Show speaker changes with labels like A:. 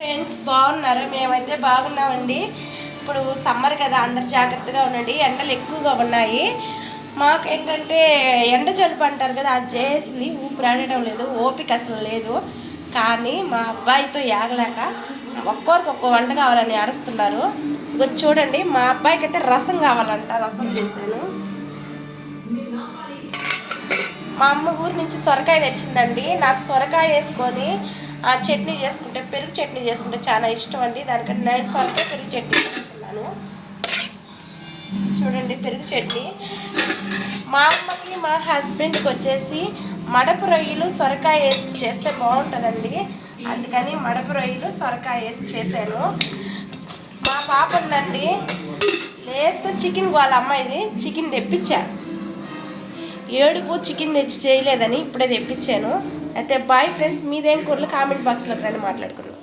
A: Friends బాగున్నారా? మేమైతే బాగున్నామండి. ఇప్పుడు సమ్మర్ కదా, అందరు జాగ్రత్తగా ఉండండి. ఎండలు ఎక్కువగా ఉన్నాయి. మాకు ఏంటంటే ఎండ జలుబు అంటారు కదా, అది చేసింది. ఊపిరాడటం లేదు, ఓపిక అసలు లేదు. కానీ మా అబ్బాయితో యాగలేక ఒక్కొరికి ఒక్కో వంట కావాలని అరుస్తున్నారు. ఇక చూడండి, మా అబ్బాయికి అయితే రసం కావాలంట. రసం చేశాను. మా అమ్మ ఊరి నుంచి సొరకాయ తెచ్చిందండి. నాకు సొరకాయ వేసుకొని చట్నీ చేసుకుంటే, పెరుగు చట్నీ చేసుకుంటే చాలా ఇష్టం అండి. దానికంటే నేను సొరకాయ పెరుగు చట్నీ చేసుకున్నాను. చూడండి, పెరుగు చట్నీ. మా అమ్మకి మా హస్బెండ్కి వచ్చేసి మడపు రొయ్యలు సొరకాయ వేసి చేస్తే బాగుంటుందండి. అందుకని మడపు రొయ్యలు సొరకాయ వేసి చేశాను. మా పాప ఉందండి, లేస్తే చికెన్ వాళ్ళ అమ్మాయిది చికెన్ తెప్పించాను. ఏడుపు చికెన్ తెచ్చి చేయలేదని ఇప్పుడే తెప్పించాను. అయితే బాయ్ ఫ్రెండ్స్, మీదేం కూరలు కామెంట్ బాక్స్లోకి రండి, మాట్లాడుకుందాం.